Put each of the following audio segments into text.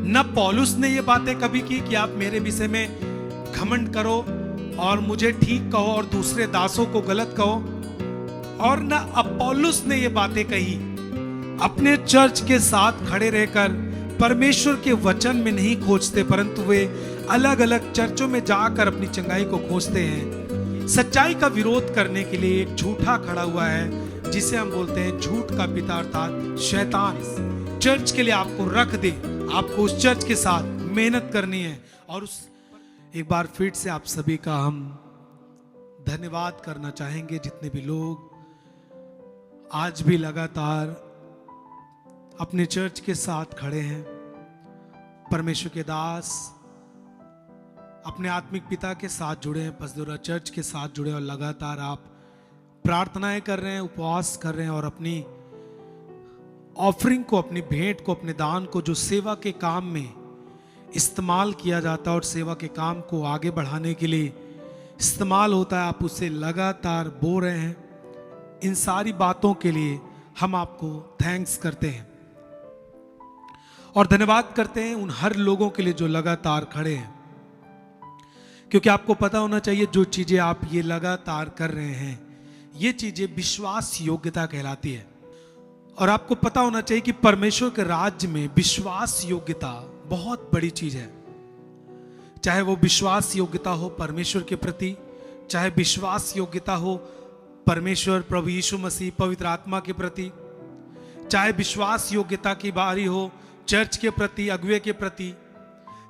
न पौलुस ने ये बातें कभी की कि आप मेरे विषय में घमंड करो और मुझे ठीक कहो और दूसरे दासों को गलत कहो, और न अपोल्लोस ने ये बातें कही। अपने चर्च के साथ खड़े रहकर परमेश्वर के वचन में नहीं खोजते, परंतु वे अलग अलग चर्चों में जाकर अपनी चंगाई को खोजते हैं। सच्चाई का विरोध करने के लिए एक झूठा खड़ा हुआ है, जिसे हम बोलते हैं झूठ का पिता अर्थात शैतान। चर्च के लिए आपको रख दे, आपको उस चर्च के साथ मेहनत करनी है। और उस एक बार फिर से आप सभी का हम धन्यवाद करना चाहेंगे, जितने भी लोग आज भी लगातार अपने चर्च के साथ खड़े हैं। परमेश्वर के दास अपने आत्मिक पिता के साथ जुड़े हैं, पसदुरा चर्च के साथ जुड़े, और लगातार आप प्रार्थनाएं कर रहे हैं, उपवास कर रहे हैं, और अपनी ऑफरिंग को, अपनी भेंट को, अपने दान को, जो सेवा के काम में इस्तेमाल किया जाता है और सेवा के काम को आगे बढ़ाने के लिए इस्तेमाल होता है, आप उसे लगातार बो रहे हैं। इन सारी बातों के लिए हम आपको थैंक्स करते हैं और धन्यवाद करते हैं उन हर लोगों के लिए जो लगातार खड़े हैं, क्योंकि आपको पता होना चाहिए जो चीजें आप ये लगातार कर रहे हैं, ये चीजें विश्वास योग्यता कहलाती है। और आपको पता होना चाहिए कि परमेश्वर के राज्य में विश्वास योग्यता बहुत बड़ी चीज है। चाहे वो विश्वास योग्यता हो परमेश्वर के प्रति, चाहे विश्वास योग्यता हो परमेश्वर प्रभु यीशु मसीह पवित्र आत्मा के प्रति, चाहे विश्वास योग्यता की बारी हो चर्च के प्रति, अगुवे के प्रति,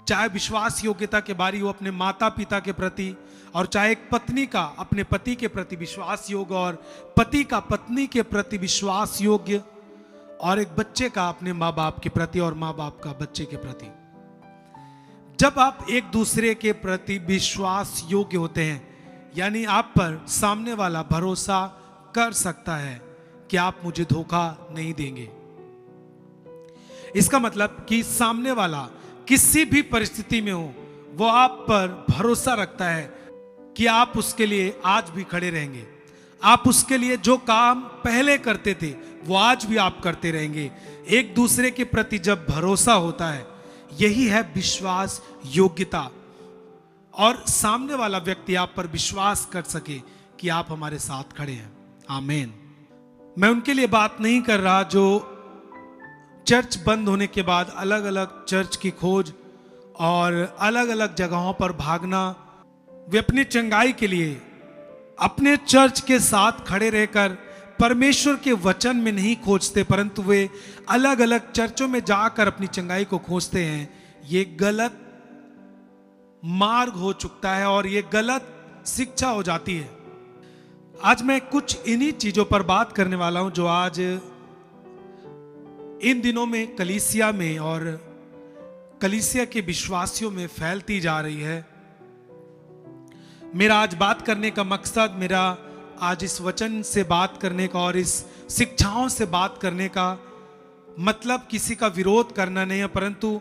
चाहे विश्वास योग्यता के बारी हो अपने माता पिता के प्रति, और चाहे एक पत्नी का अपने पति के प्रति विश्वास योग्य, और पति का पत्नी के प्रति विश्वास योग्य, और एक बच्चे का अपने माँ बाप के प्रति, और माँ बाप का बच्चे के प्रति। जब आप एक दूसरे के प्रति विश्वास योग्य होते हैं, यानी आप पर सामने वाला भरोसा कर सकता है कि आप मुझे धोखा नहीं देंगे। इसका मतलब कि सामने वाला किसी भी परिस्थिति में हो, वो आप पर भरोसा रखता है कि आप उसके लिए आज भी खड़े रहेंगे। आप उसके लिए जो काम पहले करते थे वो आज भी आप करते रहेंगे। एक दूसरे के प्रति जब भरोसा होता है, यही है विश्वास योग्यता, और सामने वाला व्यक्ति आप पर विश्वास कर सके कि आप हमारे साथ खड़े हैं। आमीन। मैं उनके लिए बात नहीं कर रहा जो चर्च बंद होने के बाद अलग अलग चर्च की खोज और अलग अलग जगहों पर भागना, वे अपनी चंगाई के लिए अपने चर्च के साथ खड़े रहकर परमेश्वर के वचन में नहीं खोजते, परंतु वे अलग अलग चर्चों में जाकर अपनी चंगाई को खोजते हैं। ये गलत मार्ग हो चुका है और ये गलत शिक्षा हो जाती है। आज मैं कुछ इन्हीं चीजों पर बात करने वाला हूं जो आज इन दिनों में कलीसिया में और कलीसिया के विश्वासियों में फैलती जा रही है। मेरा आज बात करने का मकसद, मेरा आज इस वचन से बात करने का और इस शिक्षाओं से बात करने का मतलब किसी का विरोध करना नहीं है, परंतु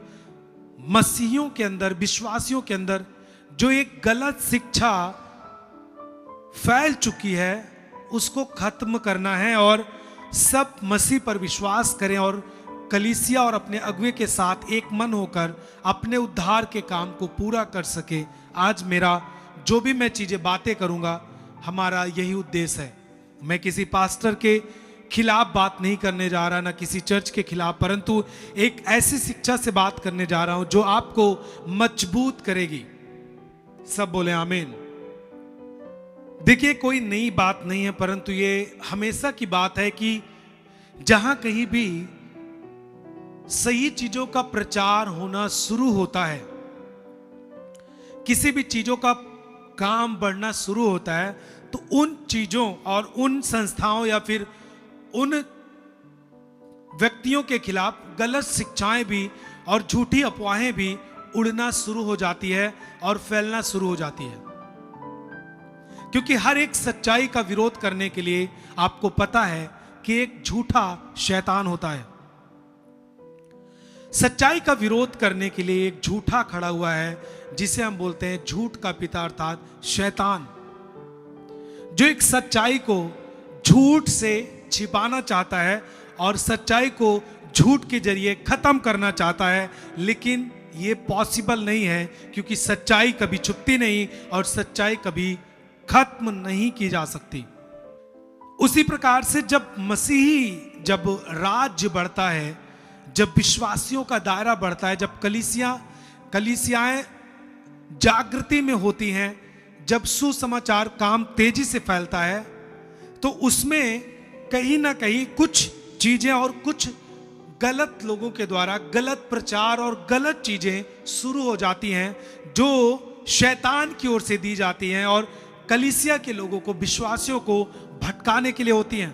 मसीहियों के अंदर, विश्वासियों के अंदर जो एक गलत शिक्षा फैल चुकी है उसको खत्म करना है, और सब मसीह पर विश्वास करें और कलीसिया और अपने अगुवे के साथ एक मन होकर अपने उद्धार के काम को पूरा कर सके। आज मेरा जो भी मैं चीजें बातें करूंगा, हमारा यही उद्देश्य है। मैं किसी पास्टर के खिलाफ बात नहीं करने जा रहा, ना किसी चर्च के खिलाफ, परंतु एक ऐसी शिक्षा से बात करने जा रहा हूं जो आपको मजबूत करेगी। सब बोले आमीन। देखिए, कोई नई बात नहीं है, परंतु ये हमेशा की बात है कि जहां कहीं भी सही चीजों का प्रचार होना शुरू होता है, किसी भी चीजों का काम बढ़ना शुरू होता है, तो उन चीजों और उन संस्थाओं या फिर उन व्यक्तियों के खिलाफ गलत शिक्षाएं भी और झूठी अफवाहें भी उड़ना शुरू हो जाती है और फैलना शुरू हो जाती है। क्योंकि हर एक सच्चाई का विरोध करने के लिए आपको पता है कि एक झूठा शैतान होता है। सच्चाई का विरोध करने के लिए एक झूठा खड़ा हुआ है, जिसे हम बोलते हैं झूठ का पिता अर्थात शैतान, जो एक सच्चाई को झूठ से छिपाना चाहता है और सच्चाई को झूठ के जरिए खत्म करना चाहता है, लेकिन ये पॉसिबल नहीं है, क्योंकि सच्चाई कभी छुपती नहीं और सच्चाई कभी खत्म नहीं की जा सकती। उसी प्रकार से जब राज्य बढ़ता है, जब विश्वासियों का दायरा बढ़ता है, जब कलीसियाएं जागृति में होती हैं, जब सुसमाचार काम तेजी से फैलता है, तो उसमें कहीं ना कहीं कुछ चीजें और कुछ गलत लोगों के द्वारा गलत प्रचार और गलत चीजें शुरू हो जाती हैं, जो शैतान की ओर से दी जाती हैं और कलीसिया के लोगों को, विश्वासियों को भटकाने के लिए होती हैं।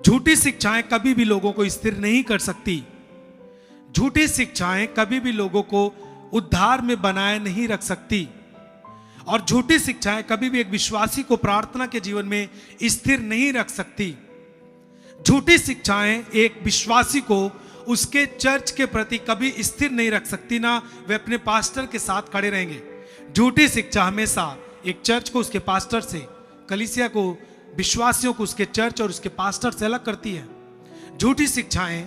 झूठी शिक्षाएं कभी भी लोगों को स्थिर नहीं कर सकती। झूठी शिक्षाएं कभी भी लोगों को उद्धार में बनाए नहीं रख सकती, और झूठी शिक्षाएं कभी भी एक विश्वासी को प्रार्थना के जीवन में स्थिर नहीं रख सकती। झूठी शिक्षाएं एक विश्वासी को उसके चर्च के प्रति कभी स्थिर नहीं रख सकती, ना वे अपने पास्टर के साथ खड़े रहेंगे। झूठी शिक्षा हमेशा एक चर्च को उसके पास्टर से, कलीसिया को, विश्वासियों को उसके चर्च और उसके पास्टर से अलग करती है। झूठी शिक्षाएं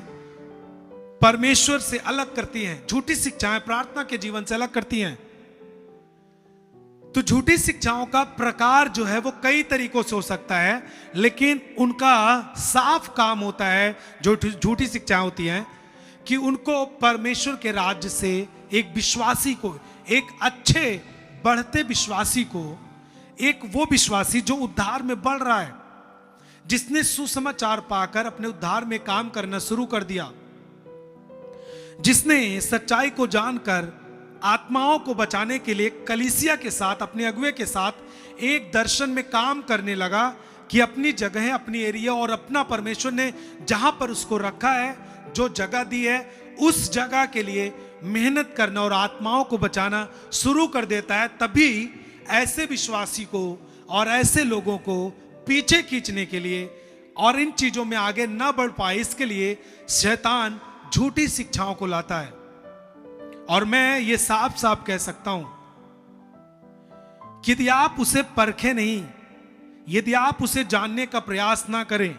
परमेश्वर से अलग करती हैं। झूठी शिक्षाएं प्रार्थना के जीवन से अलग करती हैं। तो झूठी शिक्षाओं का प्रकार जो है वो कई तरीकों से हो सकता है, लेकिन उनका साफ काम होता है, जो झूठी शिक्षाएं होती हैं, कि उनको परमेश्वर के राज्य से एक विश्वासी को, एक अच्छे बढ़ते विश्वासी को, एक वो विश्वासी जो उद्धार में बढ़ रहा है, जिसने सुसमाचार पाकर अपने उद्धार में काम करना शुरू कर दिया, जिसने सच्चाई को जानकर आत्माओं को बचाने के लिए कलीसिया के साथ, अपने अगुवे के साथ एक दर्शन में काम करने लगा कि अपनी जगह, अपनी एरिया और अपना परमेश्वर ने जहां पर उसको रखा है, जो जगह दी है, उस जगह के लिए मेहनत करना और आत्माओं को बचाना शुरू कर देता है। तभी ऐसे विश्वासी को और ऐसे लोगों को पीछे खींचने के लिए और इन चीजों में आगे न बढ़ पाए, इसके लिए शैतान झूठी शिक्षाओं को लाता है। और मैं ये साफ साफ कह सकता हूं कि यदि आप उसे परखें नहीं, यदि आप उसे जानने का प्रयास ना करें,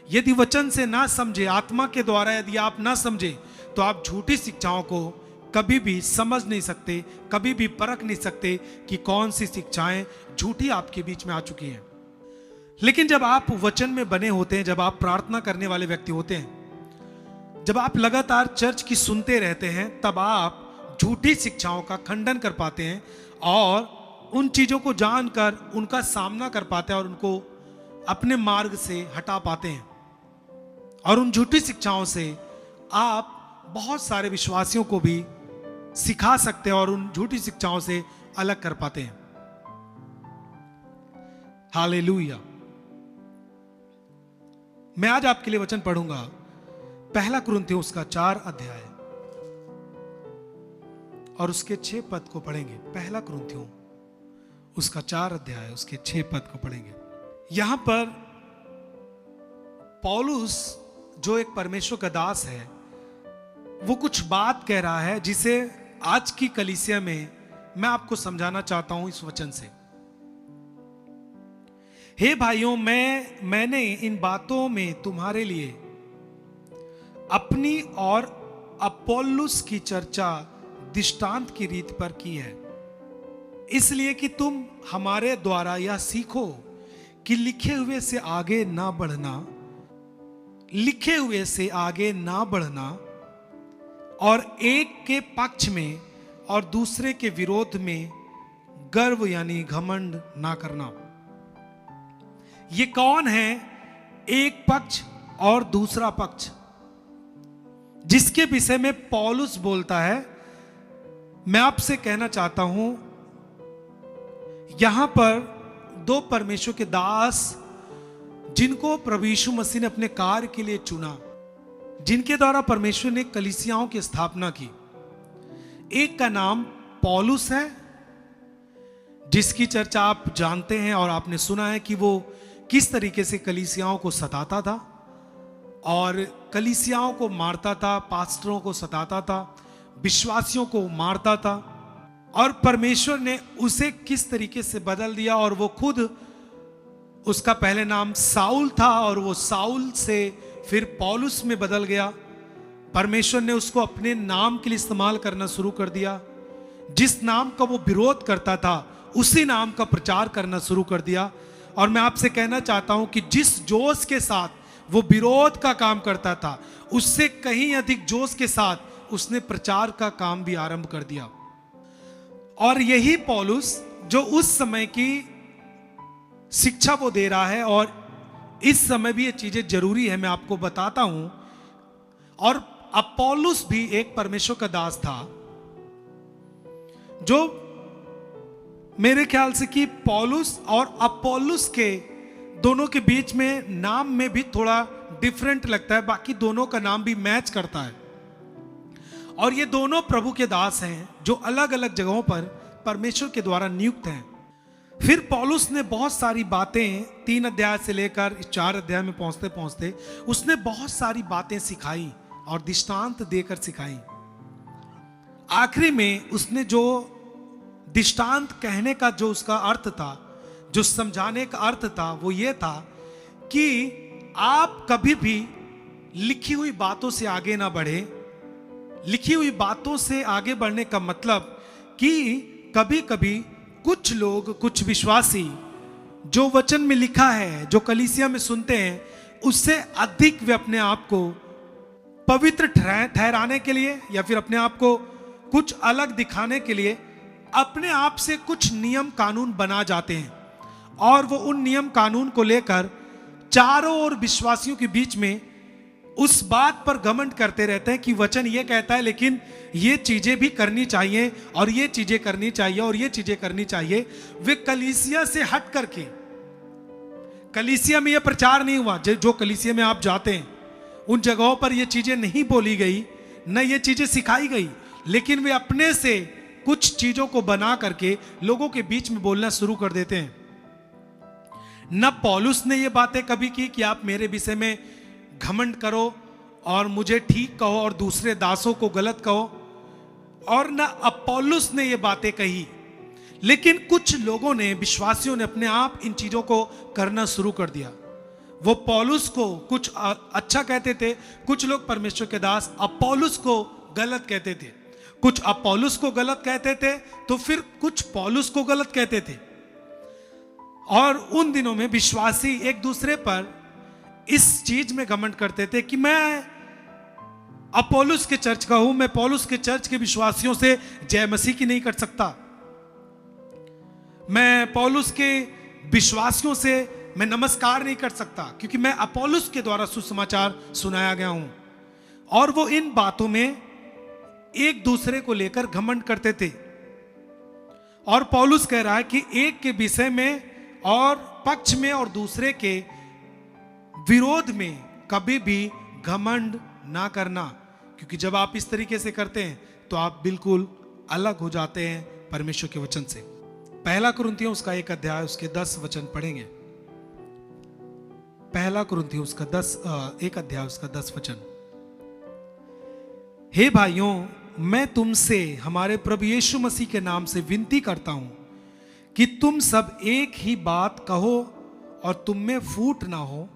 यदि वचन से ना समझे, आत्मा के द्वारा यदि आप ना समझे, तो आप झूठी शिक्षाओं को कभी भी समझ नहीं सकते, कभी भी परख नहीं सकते कि कौन सी शिक्षाएं झूठी आपके बीच में आ चुकी हैं। लेकिन जब आप वचन में बने होते हैं, जब आप प्रार्थना करने वाले व्यक्ति होते हैं, जब आप लगातार चर्च की सुनते रहते हैं, तब आप झूठी शिक्षाओं का खंडन कर पाते हैं और उन चीजों को जानकर उनका सामना कर पाते हैं और उनको अपने मार्ग से हटा पाते हैं। और उन झूठी शिक्षाओं से आप बहुत सारे विश्वासियों को भी सिखा सकते हैं और उन झूठी शिक्षाओं से अलग कर पाते हैं। हालेलुया। मैं आज आपके लिए वचन पढ़ूंगा, पहला कुरिन्थियों उसका 4 अध्याय और उसके 6 पद को पढ़ेंगे। पहला कुरिन्थियों उसका 4 अध्याय उसके 6 पद को पढ़ेंगे। यहां पर पौलुस, जो एक परमेश्वर का दास है, वो कुछ बात कह रहा है जिसे आज की कलीसिया में मैं आपको समझाना चाहता हूं इस वचन से। हे भाइयों, मैंने इन बातों में तुम्हारे लिए अपनी और अपोल्लोस की चर्चा दृष्टांत की रीत पर की है, इसलिए कि तुम हमारे द्वारा यह सीखो कि लिखे हुए से आगे ना बढ़ना और एक के पक्ष में और दूसरे के विरोध में गर्व यानी घमंड ना करना। ये कौन है? एक पक्ष और दूसरा पक्ष, जिसके विषय में पौलुस बोलता है। मैं आपसे कहना चाहता हूं, यहां पर 2 परमेश्वर के दास, जिनको प्रभु यीशु मसीह ने अपने कार्य के लिए चुना, जिनके द्वारा परमेश्वर ने कलीसियाओं की स्थापना की। एक का नाम पौलुस है, जिसकी चर्चा आप जानते हैं और आपने सुना है कि वो किस तरीके से कलीसियाओं को सताता था और कलीसियाओं को मारता था, पास्टरों को सताता था, विश्वासियों को मारता था, और परमेश्वर ने उसे किस तरीके से बदल दिया और वो खुद उसका पहले नाम साउल था और वो साउल से फिर पौलुस में बदल गया। परमेश्वर ने उसको अपने नाम के लिए इस्तेमाल करना शुरू कर दिया। जिस नाम का वो विरोध करता था उसी नाम का प्रचार करना शुरू कर दिया। और मैं आपसे कहना चाहता हूं कि जिस जोश के साथ वो विरोध का काम करता था उससे कहीं अधिक जोश के साथ उसने प्रचार का काम भी आरंभ कर दिया। और यही पौलुस जो उस समय की शिक्षा वो दे रहा है, और इस समय भी ये चीजें जरूरी है, मैं आपको बताता हूं। और अपोल्लोस भी एक परमेश्वर का दास था, जो मेरे ख्याल से कि पौलुस और अपोल्लोस के दोनों के बीच में नाम में भी थोड़ा डिफरेंट लगता है, बाकी दोनों का नाम भी मैच करता है। और ये दोनों प्रभु के दास हैं जो अलग अलग जगहों पर परमेश्वर के द्वारा नियुक्त हैं। फिर पौलुस ने बहुत सारी बातें 3 अध्याय से लेकर 4 अध्याय में पहुंचते पहुंचते उसने बहुत सारी बातें सिखाई और दृष्टांत देकर सिखाई। आखिरी में उसने जो दृष्टांत कहने का जो उसका अर्थ था, जो समझाने का अर्थ था, वो ये था कि आप कभी भी लिखी हुई बातों से आगे ना बढ़े। लिखी हुई बातों से आगे बढ़ने का मतलब कि कभी कभी कुछ लोग, कुछ विश्वासी जो वचन में लिखा है, जो कलीसिया में सुनते हैं, उससे अधिक वे अपने आप को पवित्र ठहराने के लिए या फिर अपने आप को कुछ अलग दिखाने के लिए अपने आप से कुछ नियम कानून बना जाते हैं। और वो उन नियम कानून को लेकर चारों ओर विश्वासियों के बीच में उस बात पर घमंड करते रहते हैं कि वचन ये कहता है, लेकिन ये चीजें भी करनी चाहिए और ये चीजें करनी चाहिए और ये चीजें करनी चाहिए। वे कलीसिया से हट करके, कलीसिया में ये प्रचार नहीं हुआ, जो कलीसिया में आप जाते हैं उन जगहों पर ये चीजें नहीं बोली गई, न ये चीजें सिखाई गई, लेकिन वे अपने से कुछ चीजों को बना करके लोगों के बीच में बोलना शुरू कर देते हैं। न पौलुस ने ये बातें कभी की कि आप मेरे विषय में घमंड करो और मुझे ठीक कहो और दूसरे दासों को गलत कहो, और न अपोल्लोस ने ये बातें कही। लेकिन कुछ लोगों ने, विश्वासियों ने अपने आप इन चीजों को करना शुरू कर दिया। वो पौलुस को कुछ अच्छा कहते थे, कुछ लोग परमेश्वर के दास अपोल्लोस को गलत कहते थे, कुछ अपोल्लोस को गलत कहते थे, तो फिर कुछ पौलुस को गलत कहते थे। और उन दिनों में विश्वासी एक दूसरे पर इस चीज में घमंड करते थे कि मैं अपोल्लोस के चर्च का हूं, मैं पौलुस के चर्च के विश्वासियों से जय मसीह की नहीं कर सकता, मैं पौलुस के विश्वासियों से मैं नमस्कार नहीं कर सकता, क्योंकि मैं अपोल्लोस के द्वारा सुसमाचार सुनाया गया हूं। और वो इन बातों में एक दूसरे को लेकर घमंड करते थे। और पौलुस कह रहा है कि एक के विषय में और पक्ष में और दूसरे के विरोध में कभी भी घमंड ना करना, क्योंकि जब आप इस तरीके से करते हैं तो आप बिल्कुल अलग हो जाते हैं परमेश्वर के वचन से। 1 कुरिन्थियों उसका 1 अध्याय उसके 10 वचन पढ़ेंगे। 1 कुरिन्थियों उसका 1 अध्याय उसका 10 वचन। हे भाइयों, मैं तुमसे हमारे प्रभु यीशु मसीह के नाम से विनती करता हूं कि तुम सब एक ही बात कहो और तुम में फूट ना हो,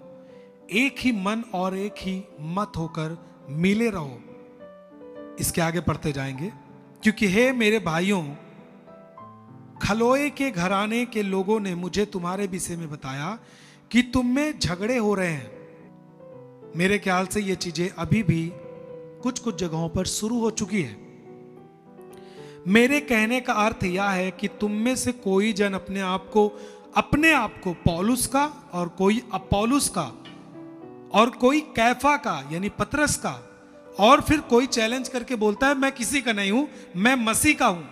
एक ही मन और एक ही मत होकर मिले रहो। इसके आगे पढ़ते जाएंगे। क्योंकि हे मेरे भाइयों, खलोए के घराने के लोगों ने मुझे तुम्हारे विषय में बताया कि तुम में झगड़े हो रहे हैं। मेरे ख्याल से ये चीजें अभी भी कुछ कुछ जगहों पर शुरू हो चुकी है। मेरे कहने का अर्थ यह है कि तुम में से कोई जन अपने आप को पौलुस का, और कोई अपोल्लोस का, और कोई कैफा का यानी पतरस का, और फिर कोई चैलेंज करके बोलता है मैं किसी का नहीं हूं, मैं मसीह का हूं।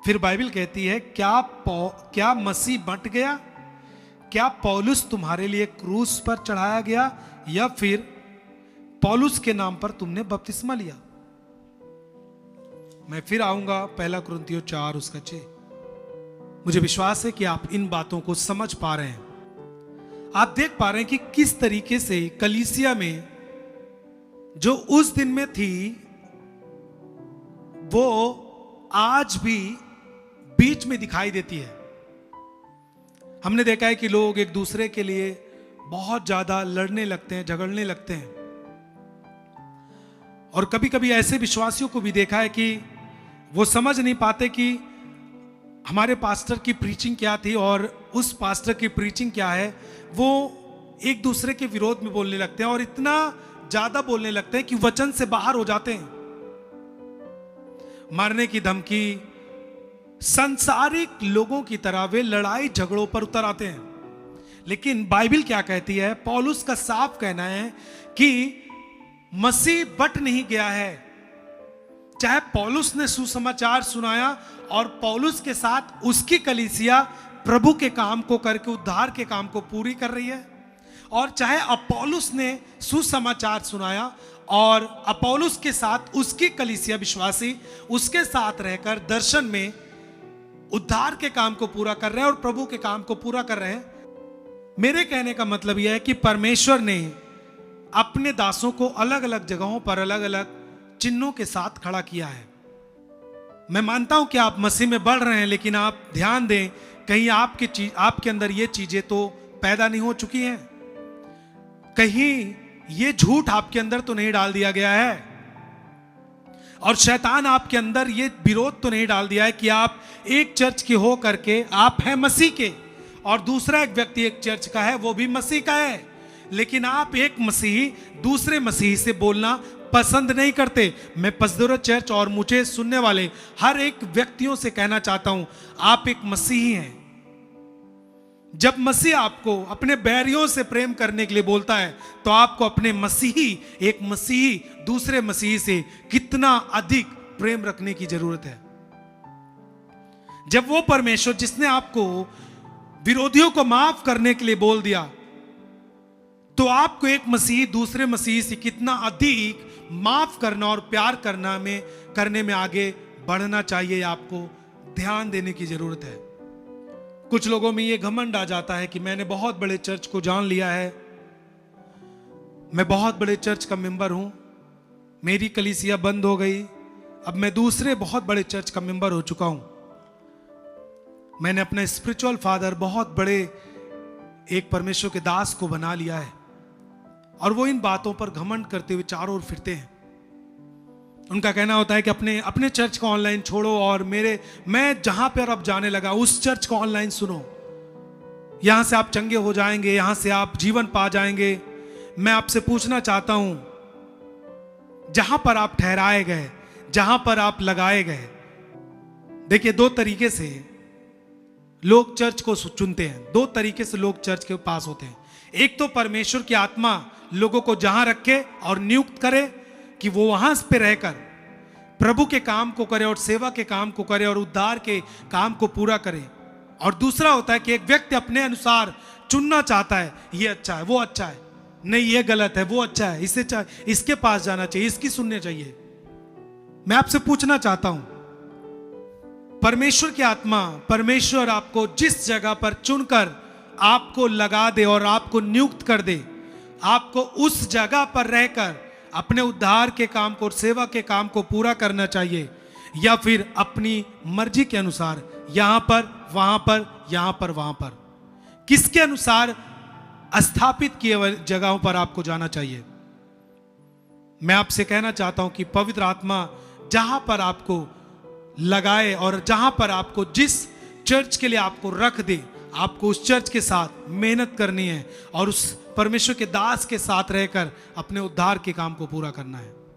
फिर बाइबल कहती है क्या मसीह बंट गया? क्या पौलुस तुम्हारे लिए क्रूस पर चढ़ाया गया, या फिर पौलुस के नाम पर तुमने बपतिस्मा लिया? मैं फिर आऊंगा 1 कुरिन्थियों 4 उसका 6। मुझे विश्वास है कि आप इन बातों को समझ पा रहे हैं। आप देख पा रहे हैं कि किस तरीके से कलीसिया में जो उस दिन में थी वो आज भी बीच में दिखाई देती है। हमने देखा है कि लोग एक दूसरे के लिए बहुत ज्यादा लड़ने लगते हैं, झगड़ने लगते हैं। और कभी कभी ऐसे विश्वासियों को भी देखा है कि वो समझ नहीं पाते कि हमारे पास्टर की प्रीचिंग क्या थी और उस पास्टर की प्रीचिंग क्या है। वो एक दूसरे के विरोध में बोलने लगते हैं और इतना ज्यादा बोलने लगते हैं कि वचन से बाहर हो जाते हैं। मारने की धमकी, सांसारिक लोगों की तरह वे लड़ाई झगड़ों पर उतर आते हैं। लेकिन बाइबल क्या कहती है? पौलुस का साफ कहना है कि मसीह बट नहीं गया है। चाहे पौलुस ने सुसमाचार सुनाया और पौलुस के साथ उसकी कलीसिया प्रभु के काम को करके उद्धार के काम को पूरी कर रही है, और चाहे अपोलोस ने सुसमाचार सुनाया और अपोलोस के साथ उसकी कलीसिया विश्वासी उसके साथ रहकर दर्शन में उद्धार के काम को पूरा कर रहे हैं और प्रभु के काम को पूरा कर रहे हैं। मेरे कहने का मतलब यह है कि परमेश्वर ने अपने दासों को अलग अलग जगहों पर अलग अलग चिन्हों के साथ खड़ा किया है। मैं मानता हूं कि आप मसीह में बढ़ रहे हैं, लेकिन आप ध्यान दें कहीं आपके अंदर ये चीजें तो पैदा नहीं हो चुकी हैं, कहीं ये झूठ आपके अंदर तो नहीं डाल दिया गया है, और शैतान आपके अंदर ये विरोध तो नहीं डाल दिया है कि आप एक चर्च के हो करके आप हैं मसीह के और दूसरा एक व्यक्ति एक चर्च का है वो भी मसीह का है, लेकिन आप एक मसीही दूसरे मसीही से बोलना पसंद नहीं करते। मैं पसदोरा चर्च और मुझे सुनने वाले हर एक व्यक्तियों से कहना चाहता हूं, आप एक मसीही हैं। जब मसीह आपको अपने बैरियों से प्रेम करने के लिए बोलता है तो आपको अपने एक मसीही दूसरे मसीही से कितना अधिक प्रेम रखने की जरूरत है। जब वो परमेश्वर जिसने आपको विरोधियों को माफ करने के लिए बोल दिया, तो आपको एक मसीही दूसरे मसीही से कितना अधिक माफ करना और प्यार करने में आगे बढ़ना चाहिए, आपको ध्यान देने की जरूरत है। कुछ लोगों में ये घमंड आ जाता है कि मैंने बहुत बड़े चर्च को जान लिया है, मैं बहुत बड़े चर्च का मेंबर हूं, मेरी कलीसिया बंद हो गई, अब मैं दूसरे बहुत बड़े चर्च का मेंबर हो चुका हूं, मैंने अपने स्पिरिचुअल फादर बहुत बड़े एक परमेश्वर के दास को बना लिया है। और वो इन बातों पर घमंड करते हुए चारों ओर फिरते हैं। उनका कहना होता है कि अपने चर्च को ऑनलाइन छोड़ो और मैं जहां पर अब जाने लगा उस चर्च को ऑनलाइन सुनो, यहां से आप चंगे हो जाएंगे, यहां से आप जीवन पा जाएंगे। मैं आपसे पूछना चाहता हूं, जहां पर आप ठहराए गए, जहां पर आप लगाए गए, देखिए दो तरीके से लोग चर्च को चुनते हैं, दो तरीके से लोग चर्च के पास होते हैं। एक तो परमेश्वर की आत्मा लोगों को जहां रखे और नियुक्त करे कि वो वहां पे रहकर प्रभु के काम को करे और सेवा के काम को करे और उद्धार के काम को पूरा करे। और दूसरा होता है कि एक व्यक्ति अपने अनुसार चुनना चाहता है, ये अच्छा है, वो अच्छा है, नहीं ये गलत है, वो अच्छा है, इसके पास जाना चाहिए, इसकी सुननी चाहिए। मैं आपसे पूछना चाहता हूं, परमेश्वर की आत्मा, परमेश्वर आपको जिस जगह पर चुनकर आपको लगा दे और आपको नियुक्त कर दे, आपको उस जगह पर रहकर अपने उद्धार के काम को और सेवा के काम को पूरा करना चाहिए, या फिर अपनी मर्जी के अनुसार यहां पर वहां पर यहां पर वहां पर, किसके अनुसार स्थापित किए जगहों पर आपको जाना चाहिए? मैं आपसे कहना चाहता हूं कि पवित्र आत्मा जहां पर आपको लगाए और जहां पर आपको जिस चर्च के लिए आपको रख दे, आपको उस चर्च के साथ मेहनत करनी है और उस परमेश्वर के दास के साथ रहकर अपने उद्धार के काम को पूरा करना है।